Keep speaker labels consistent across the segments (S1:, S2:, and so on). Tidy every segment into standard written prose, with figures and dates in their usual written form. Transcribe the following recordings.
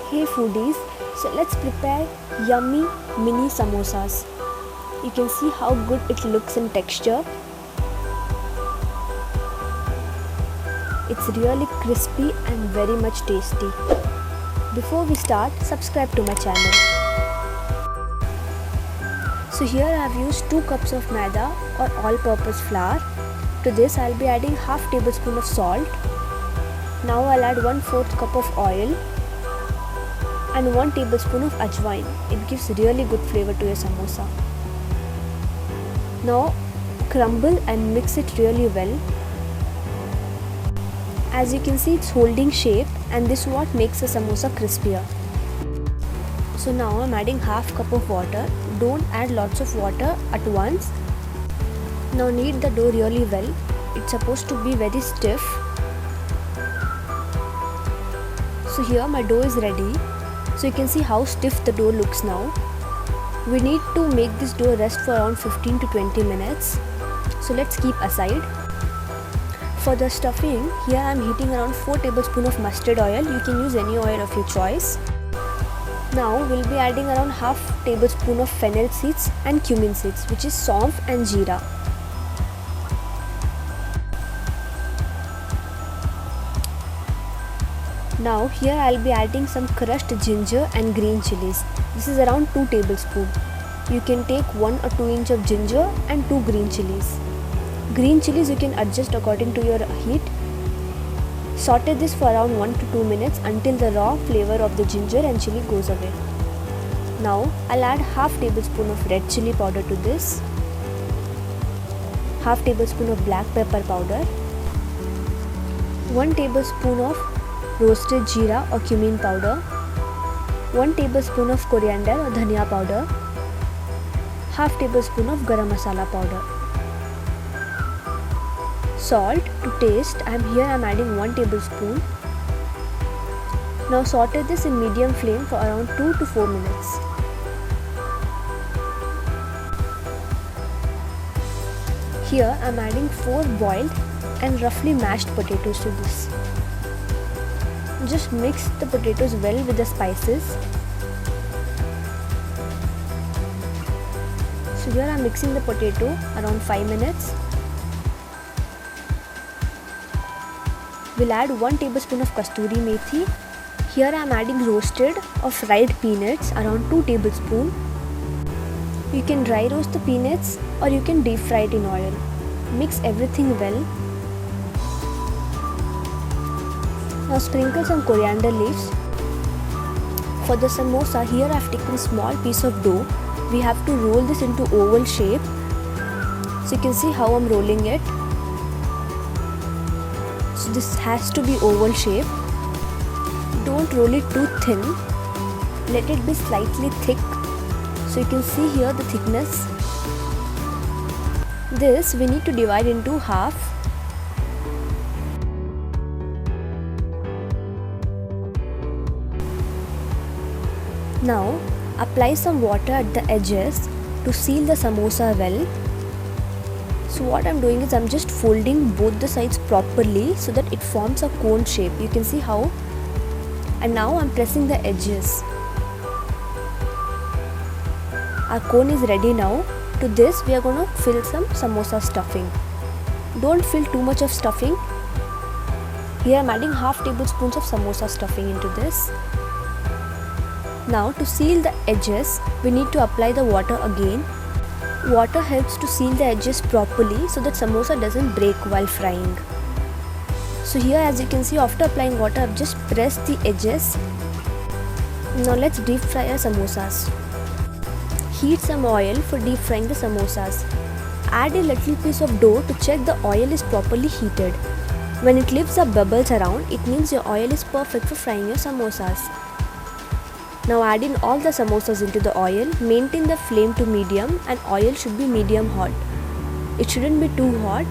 S1: Hey foodies, so let's prepare yummy mini samosas. You can see how good it looks in texture. It's really crispy and very much tasty. Before we start, subscribe to my channel. So here I have used 2 cups of maida or all-purpose flour. To this I'll be adding half tablespoon of salt. Now I'll add 1/4 cup of oil and 1 tablespoon of ajwain. It gives really good flavor to your samosa. Now crumble and mix it really well. As you can see, it's holding shape, and this is what makes the samosa crispier. So now I'm adding half cup of water. Don't add lots of water at once. Now knead the dough really well. It's supposed to be very stiff. So here my dough is ready. So you can see how stiff the dough looks now. We need to make this dough rest for around 15 to 20 minutes. So let's keep aside. For the stuffing, here I am heating around 4 tablespoons of mustard oil. You can use any oil of your choice. Now we'll be adding around half tablespoon of fennel seeds and cumin seeds, which is saunf and jeera. Now here I'll be adding some crushed ginger and green chilies. This is around 2 tablespoons. You can take 1 or 2 inch of ginger and 2 green chilies. Green chilies you can adjust according to your heat. Saute this for around 1 to 2 minutes until the raw flavor of the ginger and chili goes away. Now I'll add half tablespoon of red chili powder to this, half tablespoon of black pepper powder, 1 tablespoon of roasted jeera or cumin powder, 1 tablespoon of coriander or dhania powder, half tablespoon of garam masala powder. Salt to taste. I'm adding 1 tablespoon. Now saute this in medium flame for around 2 to 4 minutes. Here I'm adding 4 boiled and roughly mashed potatoes to this. Just mix the potatoes well with the spices. So here I'm mixing the potato around 5 minutes. We'll add 1 tablespoon of kasturi methi. Here I am adding roasted or fried peanuts around 2 tablespoons. You can dry roast the peanuts or you can deep fry it in oil. Mix everything well. Now sprinkle some coriander leaves. For the samosa, here I have taken small piece of dough. We have to roll this into oval shape. So you can see how I'm rolling it. So this has to be oval shape. Don't roll it too thin. Let it be slightly thick. So you can see here the thickness. This we need to divide into half. Now apply some water at the edges to seal the samosa well. So what I'm doing is I'm just folding both the sides properly so that it forms a cone shape. You can see how. And now I'm pressing the edges. Our cone is ready now. To this we are going to fill some samosa stuffing. Don't fill too much of stuffing. Here I'm adding half tablespoons of samosa stuffing into this. Now to seal the edges, we need to apply the water again. Water helps to seal the edges properly so that samosa doesn't break while frying. So here as you can see, after applying water, I've just pressed the edges. Now let's deep fry our samosas. Heat some oil for deep frying the samosas. Add a little piece of dough to check the oil is properly heated. When it lifts up bubbles around, it means your oil is perfect for frying your samosas. Now add in all the samosas into the oil. Maintain the flame to medium and oil should be medium hot. It shouldn't be too hot.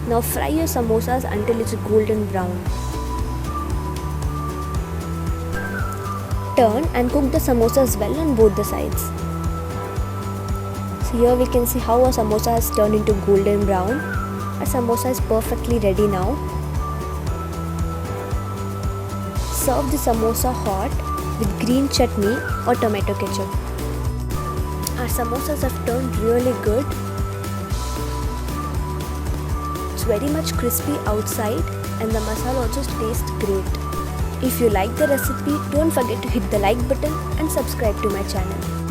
S1: Now fry your samosas until it's golden brown. Turn and cook the samosas well on both the sides. So here we can see how our samosa has turned into golden brown. Our samosa is perfectly ready now. serve the samosa hot with green chutney or tomato ketchup. Our samosas have turned really good. It's very much crispy outside and the masala also tastes great. If you like the recipe, don't forget to hit the like button and subscribe to my channel.